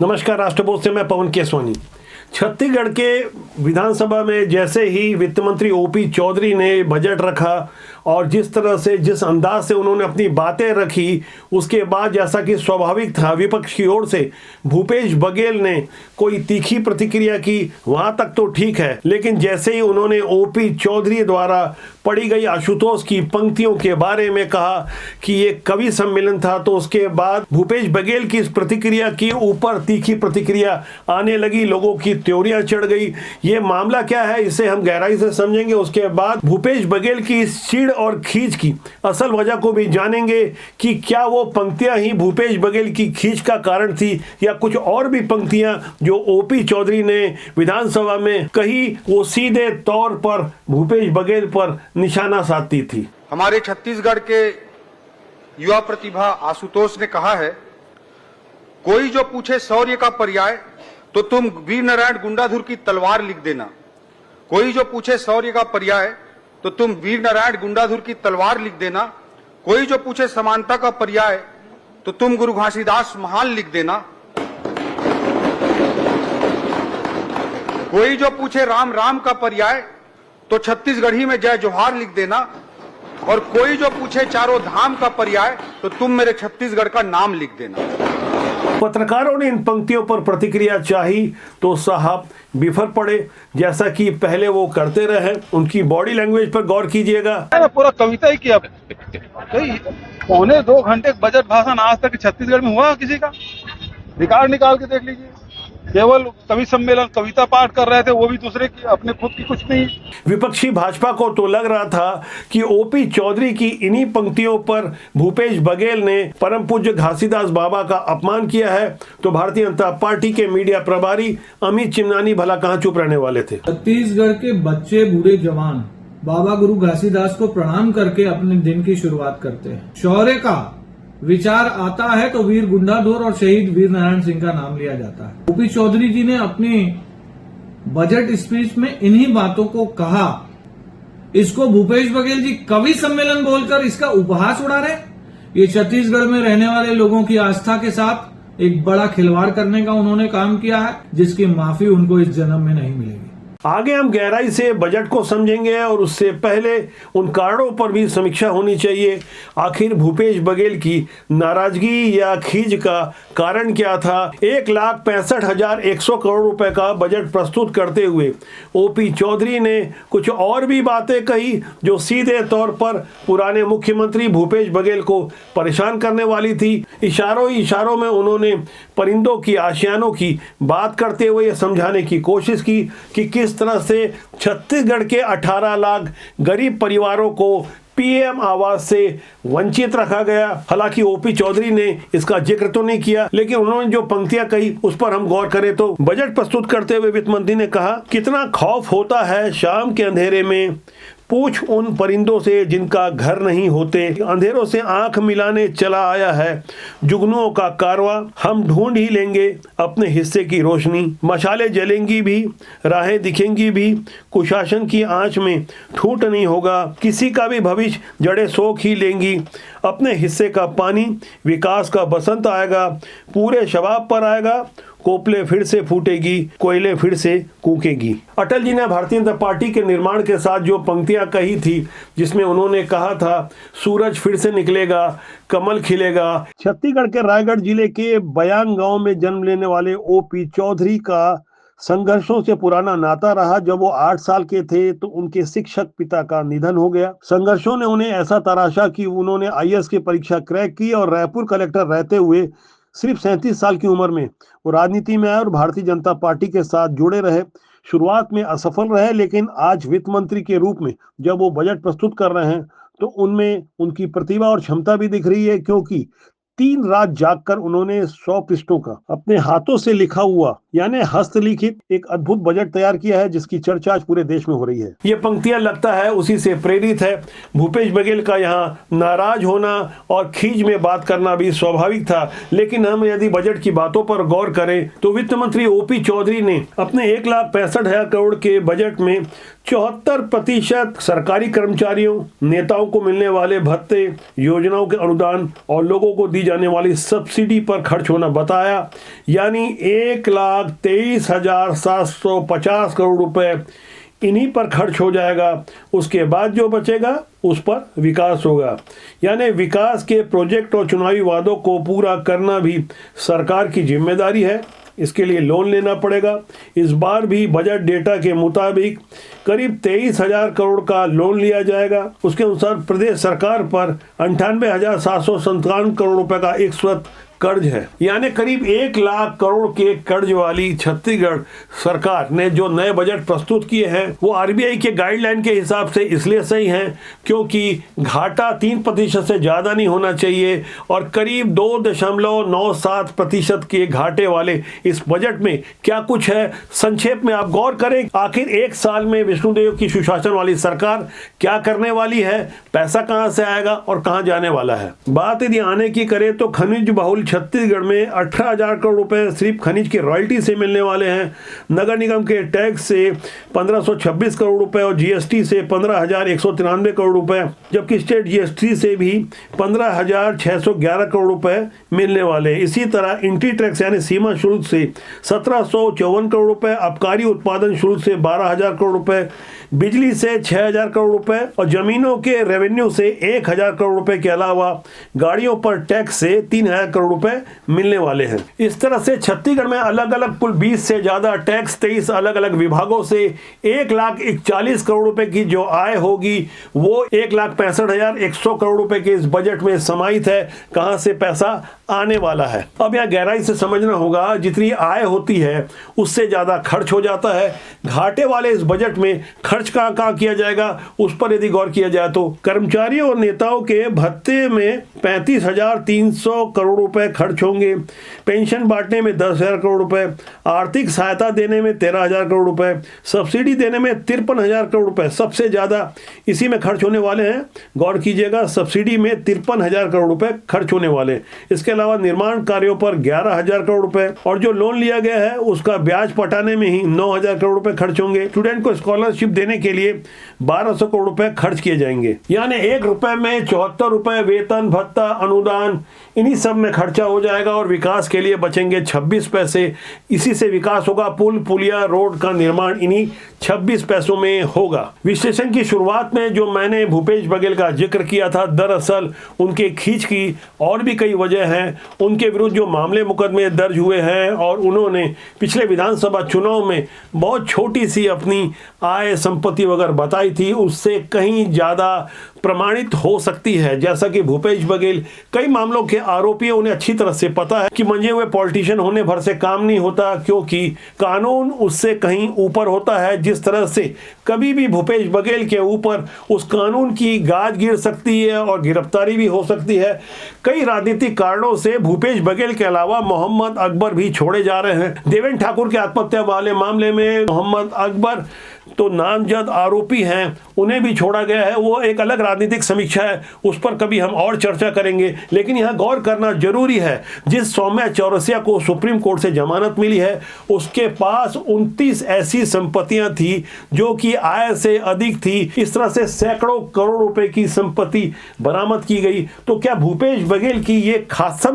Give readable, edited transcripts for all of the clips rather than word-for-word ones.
नमस्कार, राष्ट्रपोस्ट से मैं पवन केसवानी। छत्तीसगढ़ के विधानसभा में जैसे ही वित्त मंत्री ओपी चौधरी ने बजट रखा और जिस तरह से जिस अंदाज से उन्होंने अपनी बातें रखी, उसके बाद जैसा कि स्वाभाविक था विपक्ष की ओर से भूपेश बघेल ने कोई तीखी प्रतिक्रिया की, वहां तक तो ठीक है। लेकिन जैसे ही उन्होंने ओपी चौधरी द्वारा पढ़ी गई आशुतोष की पंक्तियों के बारे में कहा कि ये कवि सम्मेलन था, तो उसके बाद भूपेश बघेल की इस प्रतिक्रिया के ऊपर तीखी प्रतिक्रिया आने लगी, लोगों की त्योरियां चढ़ गई। ये मामला क्या है, इसे हम गहराई से समझेंगे। उसके बाद भूपेश बघेल की इस चिढ़ और खींच की असल वजह को भी जानेंगे कि क्या वो पंक्तियां ही भूपेश बघेल की खींच का कारण थी या कुछ और भी पंक्तियां जो ओपी चौधरी ने विधानसभा में कही वो सीधे तौर पर भूपेश बघेल पर निशाना साधती थी। हमारे छत्तीसगढ़ के युवा प्रतिभा आशुतोष ने कहा है, कोई जो पूछे शौर्य का पर्याय तो तुम वीर नारायण गुंडाधुर की तलवार लिख देना। कोई जो पूछे शौर्य का पर्याय तो तुम वीर नारायण गुंडाधुर की तलवार लिख देना। कोई जो पूछे समानता का पर्याय तो तुम गुरु घासीदास महान लिख देना। कोई जो पूछे राम राम का पर्याय तो छत्तीसगढ़ी में जय जोहार लिख देना। और कोई जो पूछे चारों धाम का पर्याय तो तुम मेरे छत्तीसगढ़ का नाम लिख देना। पत्रकारों ने इन पंक्तियों पर प्रतिक्रिया चाही तो साहब बिफर पड़े, जैसा कि पहले वो करते रहे। उनकी बॉडी लैंग्वेज पर गौर कीजिएगा। पूरा कविता ही किया। पौने 2 घंटे बजट भाषण आज तक छत्तीसगढ़ में हुआ किसी का? रिकॉर्ड निकाल के देख लीजिए। केवल कवि सम्मेलन, कविता पाठ कर रहे थे, वो भी दूसरे की, अपने खुद की कुछ नहीं। विपक्षी भाजपा को तो लग रहा था कि ओपी चौधरी की इन्हीं पंक्तियों पर भूपेश बघेल ने परम पूज्य घासीदास बाबा का अपमान किया है, तो भारतीय जनता पार्टी के मीडिया प्रभारी अमित चिमनानी भला कहां चुप रहने वाले थे। छत्तीसगढ़ के बच्चे, बूढ़े, जवान बाबा गुरु घासीदास को प्रणाम करके अपने दिन की शुरुआत करते हैं। शौर्य का विचार आता है तो वीर गुंडाधुर और शहीद वीर नारायण सिंह का नाम लिया जाता है। ओपी चौधरी जी ने अपनी बजट स्पीच में इन्हीं बातों को कहा। इसको भूपेश बघेल जी कवि सम्मेलन बोलकर इसका उपहास उड़ा रहे। ये छत्तीसगढ़ में रहने वाले लोगों की आस्था के साथ एक बड़ा खिलवाड़ करने का उन्होंने काम किया है, जिसकी माफी उनको इस जन्म में नहीं मिलेगी। आगे हम गहराई से बजट को समझेंगे और उससे पहले उन कारणों पर भी समीक्षा होनी चाहिए। आखिर भूपेश बघेल की नाराजगी या खींच का कारण क्या था? 1,65,100 करोड़ रुपए का बजट प्रस्तुत करते हुए ओपी चौधरी ने कुछ और भी बातें कही जो सीधे तौर पर पुराने मुख्यमंत्री भूपेश बघेल को परेशान करने वाली थी। इशारों ही इशारों में उन्होंने परिंदों की आशियानों की बात करते हुए समझाने की कोशिश की कि किस तरह से छत्तीसगढ़ के 18 लाख गरीब परिवारों को पीएम आवास से वंचित रखा गया। हालांकि ओपी चौधरी ने इसका जिक्र तो नहीं किया, लेकिन उन्होंने जो पंक्तियां कही उस पर हम गौर करें तो बजट प्रस्तुत करते हुए वित्त मंत्री ने कहा, कितना खौफ होता है शाम के अंधेरे में, पूछ उन परिंदों से जिनका घर नहीं होते। अंधेरों से आंख मिलाने चला आया है जुगनुओं का कारवां, हम ढूंढ ही लेंगे अपने हिस्से की रोशनी। मशालें जलेंगी भी, राहें दिखेंगी भी, कुशासन की आंच में ठूट नहीं होगा, किसी का भी भविष्य जड़े सोख ही लेंगी। अपने हिस्से का पानी, विकास का बसंत आएगा, पूरे शबाब पर आएगा, कोपले फिर से फूटेगी, कोयले फिर से कूकेगी। अटल जी ने भारतीय जनता पार्टी के निर्माण के साथ जो पंक्तियां कही थी, जिसमें उन्होंने कहा था सूरज फिर से निकलेगा, कमल खिलेगा। छत्तीसगढ़ के रायगढ़ जिले के बयांग गांव में जन्म लेने वाले ओपी चौधरी का संघर्षों से पुराना नाता रहा। जब वो 8 साल के थे तो उनके शिक्षक पिता का निधन हो गया। संघर्षों ने उन्हें ऐसा तराशा कि उन्होंने आईएएस की परीक्षा क्रैक की और रायपुर कलेक्टर रहते हुए सिर्फ 37 साल की उम्र में वो राजनीति में आए और भारतीय जनता पार्टी के साथ जुड़े रहे। शुरुआत में असफल रहे, लेकिन आज वित्त मंत्री के रूप में जब वो बजट प्रस्तुत कर रहे हैं तो उनमें उनकी प्रतिभा और क्षमता भी दिख रही है, क्योंकि 3 रात जागकर उन्होंने 100 पृष्ठों का अपने हाथों से लिखा हुआ यानी हस्तलिखित एक अद्भुत बजट तैयार किया है जिसकी चर्चा आज पूरे देश में हो रही है। ये पंक्तियां लगता है उसी से प्रेरित है। भूपेश बघेल का यहाँ नाराज होना और खींच में बात करना भी स्वाभाविक था, लेकिन हम यदि बजट की बातों पर गौर करें तो वित्त मंत्री ओपी चौधरी ने अपने 1,65,000 करोड़ के बजट में 74% सरकारी कर्मचारियों, नेताओं को मिलने वाले भत्ते, योजनाओं के अनुदान और लोगों को दी जाने वाली सब्सिडी पर खर्च होना बताया। यानी 1,23,750 करोड़ रुपए इन्हीं पर खर्च हो जाएगा। उसके बाद जो बचेगा उस पर विकास होगा। यानी विकास के प्रोजेक्ट और चुनावी वादों को पूरा करना भी सरकार की जिम्मेदारी है। इसके लिए लोन लेना पड़ेगा। इस बार भी बजट डेटा के मुताबिक करीब 23,000 करोड़ का लोन लिया जाएगा। उसके अनुसार प्रदेश सरकार पर 98,757 करोड़ रुपए का एक स्वत कर्ज है। यानी करीब 1 लाख करोड़ के कर्ज वाली छत्तीसगढ़ सरकार ने जो नए बजट प्रस्तुत किए हैं वो आरबीआई के गाइडलाइन के हिसाब से इसलिए सही हैं क्योंकि घाटा 3% से ज्यादा नहीं होना चाहिए और करीब 2.97% के घाटे वाले इस बजट में क्या कुछ है, संक्षेप में आप गौर करें। आखिर एक साल में विष्णुदेव की सुशासन वाली सरकार क्या करने वाली है, पैसा कहां से आएगा और कहां जाने वाला है। बात यदि आने की करें तो खनिज बहुल छत्तीसगढ़ में 18,000 करोड़ रुपए सिर्फ खनिज की रॉयल्टी से मिलने वाले हैं। नगर निगम के टैक्स से 1526 करोड़ रुपए और जीएसटी से 15,193 करोड़ रुपए, जबकि स्टेट जीएसटी से भी 15,611 करोड़ रुपए मिलने वाले। इसी तरह इंट्री टैक्स यानी सीमा शुल्क से 1,754 करोड़ रुपए, आबकारी उत्पादन शुल्क से 12,000 करोड़ रुपए, बिजली से 6,000 करोड़ रुपए और जमीनों के रेवेन्यू से 1,000 करोड़ रुपए के अलावा गाड़ियों पर टैक्स से 3,000 करोड़ रुपए मिलने वाले हैं। इस तरह से छत्तीसगढ़ में अलग अलग कुल 20 से ज्यादा टैक्स 23 अलग अलग विभागों से 1,41 करोड़ रुपए की जो आय होगी वो 1,65,100 करोड़ रुपए के इस बजट में समाहित है। कहां से पैसा आने वाला है, अब यह गहराई से समझना होगा। जितनी आय होती है उससे ज्यादा खर्च हो जाता है। घाटे वाले इस बजट में खर्च कहां किया जाएगा उस पर यदि गौर किया जाए तो कर्मचारियों और नेताओं के भत्ते में 35,300 करोड़ रुपए खर्च होंगे, पेंशन बांटने में 10,000 करोड़ रुपए, आर्थिक सहायता देने में 13,000 करोड़ रुपए, सब्सिडी देने में 53,000 करोड़ रुपए सबसे ज्यादा इसी में खर्च होने वाले हैं। गौर कीजिएगा, सब्सिडी में 53,000 करोड़ रुपए खर्च होने वाले। इसके अलावा निर्माण कार्यों पर 11,000 करोड़ रुपए और जो लोन लिया गया है उसका ब्याज पटाने में ही 9,000 करोड़ रुपए खर्च होंगे। स्टूडेंट को स्कॉलरशिप देने के लिए 1,200 करोड़ रुपए खर्च किए जाएंगे। यानी 1 रुपए में 74 रुपए वेतन, भत्ता, अनुदान इन्हीं सब में खर्चा हो जाएगा और विकास के लिए बचेंगे 26 पैसे। इसी से विकास होगा। पुल पुलिया रोड का निर्माण इन्हीं 26 पैसों में होगा। विश्लेषण की शुरुआत में जो मैंने भूपेश बघेल का जिक्र किया था, दरअसल उनके खींच की और भी कई वजह हैं। उनके विरुद्ध जो मामले मुकदमे दर्ज हुए हैं और उन्होंने पिछले विधानसभा चुनाव में बहुत छोटी सी अपनी आय संपत्ति वगैरह बताई थी, उससे कहीं ज्यादा प्रमाणित हो सकती है। जैसा कि भूपेश बघेल कई मामलों के आरोपी, उन्हें अच्छी तरह से पता है कि मंजे हुए पॉलिटिशियन होने भर से काम नहीं होता, क्योंकि कानून उससे कहीं ऊपर होता है। जिस तरह से कभी भी भूपेश बघेल के ऊपर उस कानून की गाज गिर सकती है और गिरफ्तारी भी हो सकती है। कई राजनीतिक कारणों से भूपेश बघेल के अलावा मोहम्मद अकबर भी छोड़े जा रहे हैं। देवेंद्र ठाकुर के आत्महत्या वाले मामले में मोहम्मद अकबर तो नामजद आरोपी हैं, उन्हें भी छोड़ा गया है। वो एक अलग राजनीतिक समीक्षा है, उस पर कभी हम और चर्चा करेंगे। लेकिन यहाँ गौर करना जरूरी है, जिस सौम्या चौरसिया को सुप्रीम कोर्ट से जमानत मिली है उसके पास 29 ऐसी संपत्तियां थी जो कि आय से अधिक थी। इस तरह से सैकड़ों करोड़ रुपए की संपत्ति बरामद की गई। तो क्या भूपेश बघेल की ये खास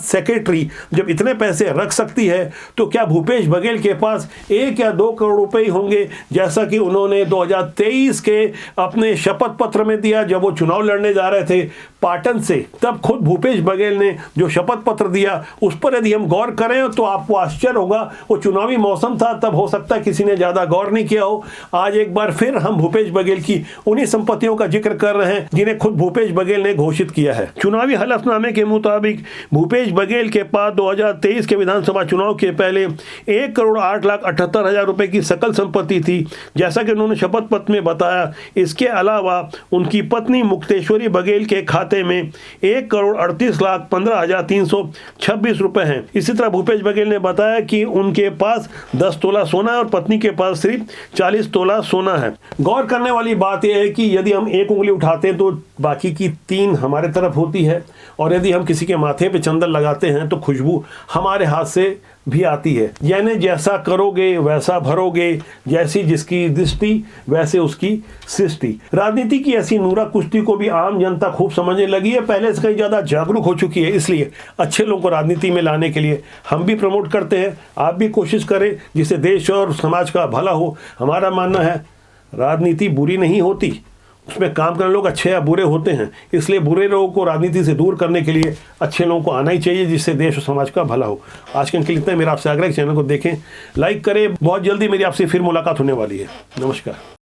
सेक्रेटरी जब इतने पैसे रख सकती है तो क्या भूपेश बघेल के पास 1 या 2 करोड़ रुपए ही होंगे, जैसा कि उन्होंने 2023 के अपने शपथ पत्र में दिया जब वो चुनाव लड़ने जा रहे थे पाटन से। तब खुद भूपेश बघेल ने जो शपथ पत्र दिया उस पर यदि हम गौर करें तो आपको आश्चर्य होगा। वो चुनावी मौसम था, तब हो सकता है किसी ने ज्यादा गौर नहीं किया हो। आज एक बार फिर हम भूपेश बघेल की उन्हीं संपत्तियों का जिक्र कर रहे हैं जिन्हें खुद भूपेश बघेल ने घोषित किया है। चुनावी हलफनामे के मुताबिक भूपेश बघेल के पास 2023 के विधानसभा चुनाव के पहले 1,08,78,000 रुपए की सकल संपत्ति थी, जैसा कि उन्होंने शपथ पत्र में बताया। इसके अलावा उनकी पत्नी मुक्तेश्वरी बघेल के खाते खाते में 1,38,15,326 रुपए हैं। इसी तरह भूपेश बघेल ने बताया कि उनके पास 10 तोला सोना है और पत्नी के पास सिर्फ 40 तोला सोना है। गौर करने वाली बात यह है कि यदि हम एक उंगली उठाते हैं तो बाकी की 3 हमारे तरफ होती है, और यदि हम किसी के माथे पे चंदन लगाते हैं तो खुशबू हमारे हाथ से भी आती है। यानी जैसा करोगे वैसा भरोगे, जैसी जिसकी दृष्टि वैसे उसकी सृष्टि। राजनीति की ऐसी नूरा कुश्ती को भी आम जनता खूब समझने लगी है, पहले से कहीं ज्यादा जागरूक हो चुकी है। इसलिए अच्छे लोगों को राजनीति में लाने के लिए हम भी प्रमोट करते हैं, आप भी कोशिश करें जिससे देश और समाज का भला हो। हमारा मानना है राजनीति बुरी नहीं होती, उसमें काम करने लोग अच्छे या बुरे होते हैं, इसलिए बुरे लोगों को राजनीति से दूर करने के लिए अच्छे लोगों को आना ही चाहिए जिससे देश और समाज का भला हो। आज के लिए इतना। मेरा आपसे आग्रह है चैनल को देखें, लाइक करें। बहुत जल्दी मेरी आपसे फिर मुलाकात होने वाली है। नमस्कार।